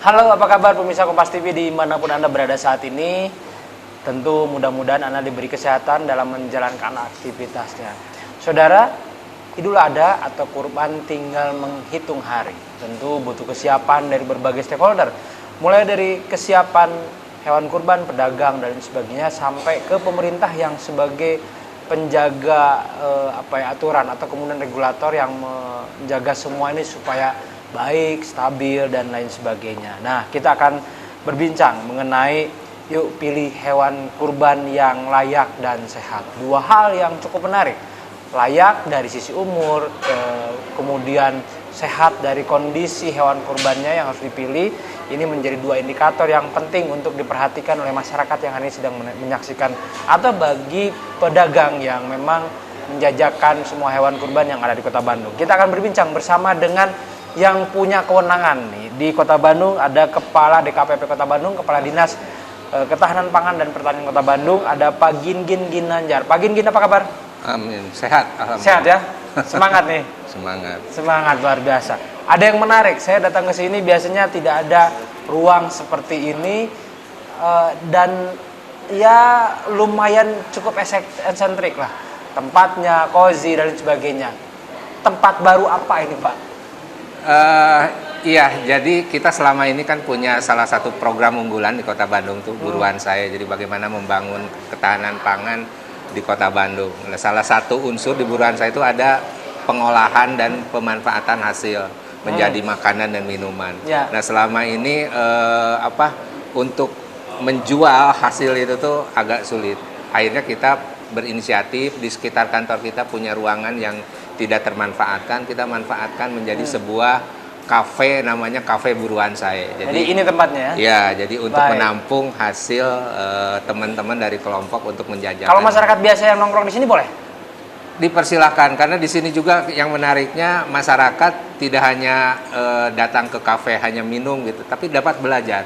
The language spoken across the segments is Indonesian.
Halo, apa kabar pemirsa Kompas TV dimanapun Anda berada saat ini? Tentu mudah-mudahan Anda diberi kesehatan dalam menjalankan aktivitasnya. Saudara, Idul Adha atau Kurban tinggal menghitung hari. Tentu butuh kesiapan dari berbagai stakeholder. Mulai dari kesiapan hewan kurban, pedagang, dan sebagainya, sampai ke pemerintah yang sebagai penjaga aturan atau kemudian regulator yang menjaga semua ini supaya baik, stabil, dan lain sebagainya. Nah, kita akan berbincang mengenai yuk pilih hewan kurban yang layak dan sehat. Dua hal yang cukup menarik. Layak dari sisi umur, kemudian sehat dari kondisi hewan kurbannya yang harus dipilih. Ini menjadi dua indikator yang penting untuk diperhatikan oleh masyarakat yang hari ini sedang menyaksikan, atau bagi pedagang yang memang menjajakan semua hewan kurban yang ada di Kota Bandung. Kita akan berbincang bersama dengan yang punya kewenangan nih di Kota Bandung. Ada Kepala DKPP Kota Bandung, Kepala Dinas Ketahanan Pangan dan Pertanian Kota Bandung, ada Pak Gingin Ginanjar. Pak Gingin, apa kabar? Amin, sehat, alhamdulillah. Sehat ya? Semangat nih. Semangat Luar biasa. Ada yang menarik, saya datang ke sini biasanya tidak ada ruang seperti ini, dan ya lumayan cukup eksentrik lah. Tempatnya, cozy dan sebagainya. Tempat baru apa ini, Pak? Iya, jadi kita selama ini kan punya salah satu program unggulan di Kota Bandung tuh, Buruan Saya. Jadi bagaimana membangun ketahanan pangan di Kota Bandung. Nah, salah satu unsur di Buruan Saya itu ada pengolahan dan pemanfaatan hasil menjadi makanan dan minuman. Ya. Nah, selama ini untuk menjual hasil itu tuh agak sulit. Akhirnya kita berinisiatif di sekitar kantor kita punya ruangan yang tidak termanfaatkan, kita manfaatkan menjadi sebuah kafe, namanya Kafe Buruan Saya. Jadi ini tempatnya ya? Ya, jadi untuk Baik. menampung hasil teman-teman dari kelompok untuk menjajakan. Kalau masyarakat biasa yang nongkrong di sini boleh? Dipersilahkan, karena di sini juga yang menariknya masyarakat tidak hanya datang ke kafe hanya minum gitu, tapi dapat belajar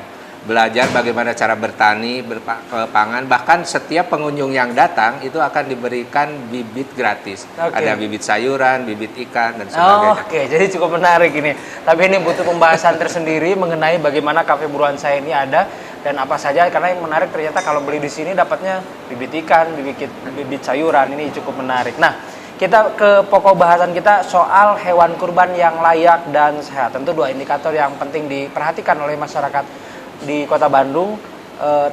bagaimana cara bertani, berpangan. Bahkan setiap pengunjung yang datang itu akan diberikan bibit gratis. Oke. Ada bibit sayuran, bibit ikan dan sebagainya. Oke, jadi cukup menarik ini. Tapi ini butuh pembahasan tersendiri mengenai bagaimana Kafe Buruan Saya ini ada dan apa saja. Karena yang menarik ternyata kalau beli di sini dapatnya bibit ikan, bibit sayuran. Ini cukup menarik. Nah, kita ke pokok bahasan kita soal hewan kurban yang layak dan sehat. Tentu dua indikator yang penting diperhatikan oleh masyarakat di Kota Bandung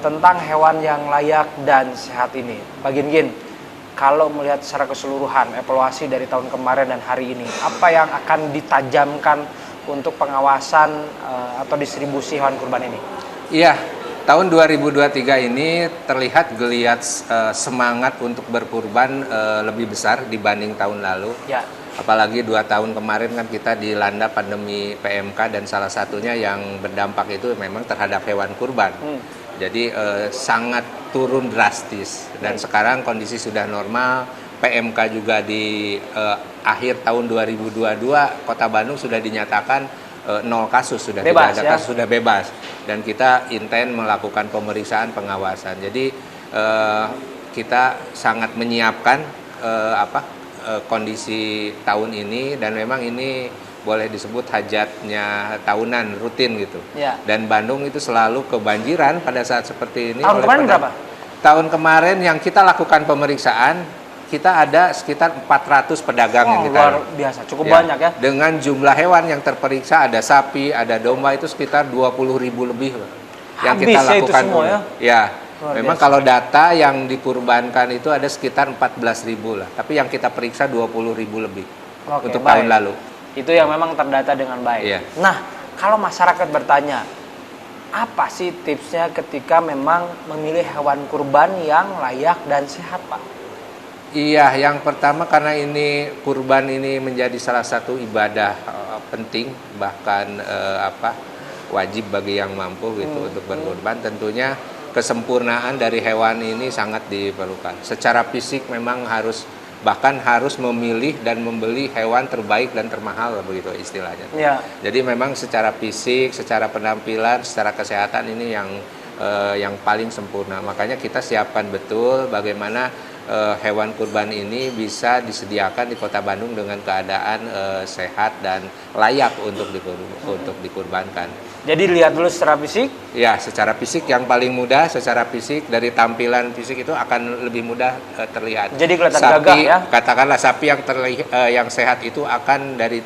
tentang hewan yang layak dan sehat ini. Pak Gingin, kalau melihat secara keseluruhan evaluasi dari tahun kemarin dan hari ini, apa yang akan ditajamkan untuk pengawasan atau distribusi hewan kurban ini? Iya, tahun 2023 ini terlihat geliat semangat untuk berkurban lebih besar dibanding tahun lalu. Ya. Apalagi 2 tahun kemarin kan kita dilanda pandemi PMK dan salah satunya yang berdampak itu memang terhadap hewan kurban. Jadi sangat turun drastis dan sekarang kondisi sudah normal. PMK juga di akhir tahun 2022 Kota Bandung sudah dinyatakan 0 kasus, sudah bebas, tidak ada kasus, sudah bebas, dan kita intent melakukan pemeriksaan pengawasan. Jadi kita sangat menyiapkan kondisi tahun ini, dan memang ini boleh disebut hajatnya tahunan rutin gitu. Ya. Dan Bandung itu selalu kebanjiran pada saat seperti ini. Tahun kemarin berapa? Tahun kemarin yang kita lakukan pemeriksaan, kita ada sekitar 400 pedagang yang kita luar biasa, cukup banyak ya. Dengan jumlah hewan yang terperiksa, ada sapi, ada domba, itu sekitar 20.000 lebih yang Habis kita ya itu lakukan. semua ya? Ya. Luar Memang biasa. kalau data yang dikurbankan itu ada sekitar 14.000 lah, tapi yang kita periksa 20.000 lebih. Oke, untuk baik. tahun lalu. Itu yang memang terdata dengan baik. Iya. Nah, kalau masyarakat bertanya, apa sih tipsnya ketika memang memilih hewan kurban yang layak dan sehat, Pak? Iya, yang pertama karena ini kurban ini menjadi salah satu ibadah penting, bahkan wajib bagi yang mampu gitu untuk berkurban. Tentunya kesempurnaan dari hewan ini sangat diperlukan. Secara fisik memang harus memilih dan membeli hewan terbaik dan termahal, begitu istilahnya. Ya. Jadi memang secara fisik, secara penampilan, secara kesehatan ini yang paling sempurna. Makanya kita siapkan betul bagaimana hewan kurban ini bisa disediakan di Kota Bandung dengan keadaan sehat dan layak untuk dikurbankan. Jadi lihat dulu secara fisik. Ya, secara fisik yang paling mudah, secara fisik dari tampilan fisik itu akan lebih mudah terlihat. Jadi kelihatan sapi, gagah ya. Katakanlah sapi yang sehat itu akan dari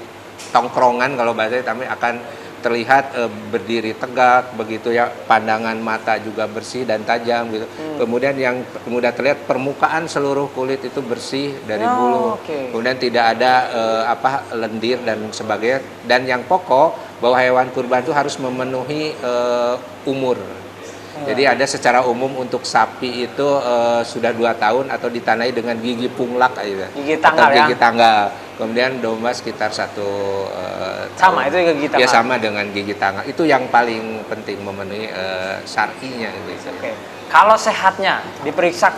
tongkrongan, kalau bahasa kami akan terlihat berdiri tegak begitu ya, pandangan mata juga bersih dan tajam gitu. Kemudian yang mudah terlihat permukaan seluruh kulit itu bersih dari bulu. Kemudian tidak ada lendir dan sebagainya. Dan yang pokok bahwa hewan kurban itu harus memenuhi umur. Jadi ada secara umum untuk sapi itu sudah 2 tahun atau ditandai dengan gigi punglak aja. Gigi tanggal atau gigi tanggal. Kemudian domba sekitar 1 sama tahun. itu gigi tanggal. Ya sama dengan gigi tanggal. Itu yang paling penting memenuhi syar'inya gitu. Oke. Kalau sehatnya diperiksa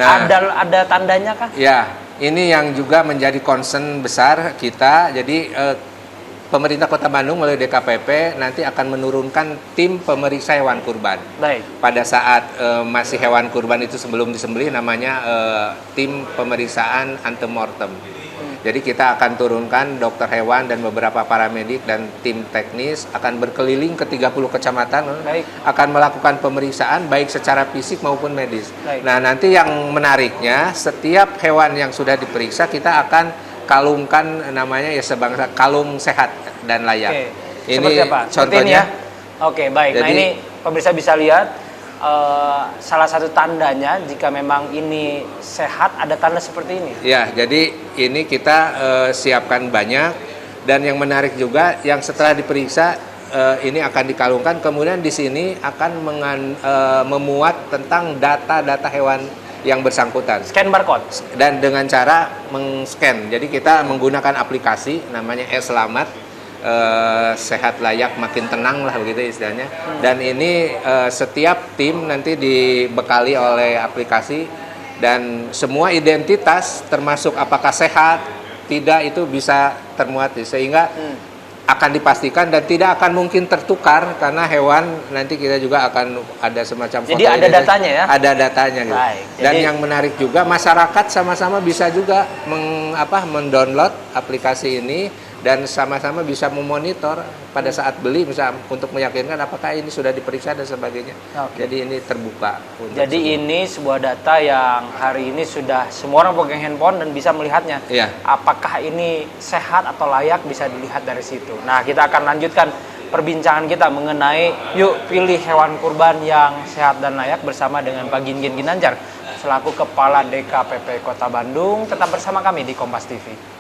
Nah, ada tandanya kah? Ya, ini yang juga menjadi concern besar kita. Jadi pemerintah Kota Bandung melalui DKPP nanti akan menurunkan tim pemeriksa hewan kurban. Baik. Pada saat masih hewan kurban itu sebelum disembelih namanya tim pemeriksaan antemortem. Jadi kita akan turunkan dokter hewan dan beberapa paramedik dan tim teknis akan berkeliling ke 30 kecamatan. Baik. Akan melakukan pemeriksaan baik secara fisik maupun medis. Baik. Nah, nanti yang menariknya setiap hewan yang sudah diperiksa kita akan kalungkan, namanya ya sebangsa kalung sehat dan layak. Oke. Ini Seperti apa? Seperti contohnya. ini ya. Oke, baik. Nah, Jadi, ini pemirsa bisa lihat salah satu tandanya jika memang ini sehat, ada tanda seperti ini. Ya, jadi ini kita siapkan banyak, dan yang menarik juga yang setelah diperiksa ini akan dikalungkan, kemudian di sini akan memuat tentang data-data hewan yang bersangkutan. Scan barcode. Dan dengan cara meng-scan. Jadi kita menggunakan aplikasi namanya Selamat, sehat layak makin tenang lah begitu istilahnya. Dan ini setiap tim nanti dibekali oleh aplikasi, dan semua identitas termasuk apakah sehat tidak itu bisa termuat, sehingga akan dipastikan dan tidak akan mungkin tertukar karena hewan nanti kita juga akan ada semacam foto. Jadi ada datanya ya? Ada datanya gitu. Baik, Dan jadi, yang menarik juga masyarakat sama-sama bisa juga mendownload aplikasi ini dan sama-sama bisa memonitor pada saat beli, misalnya untuk meyakinkan apakah ini sudah diperiksa dan sebagainya. Oke. Jadi ini terbuka. Jadi ini sebuah data yang hari ini sudah semua orang pegang handphone dan bisa melihatnya. Iya. Apakah ini sehat atau layak bisa dilihat dari situ. Nah, kita akan lanjutkan perbincangan kita mengenai yuk pilih hewan kurban yang sehat dan layak bersama dengan Pak Gingin Ginanjar selaku Kepala DKPP Kota Bandung. Tetap bersama kami di Kompas TV.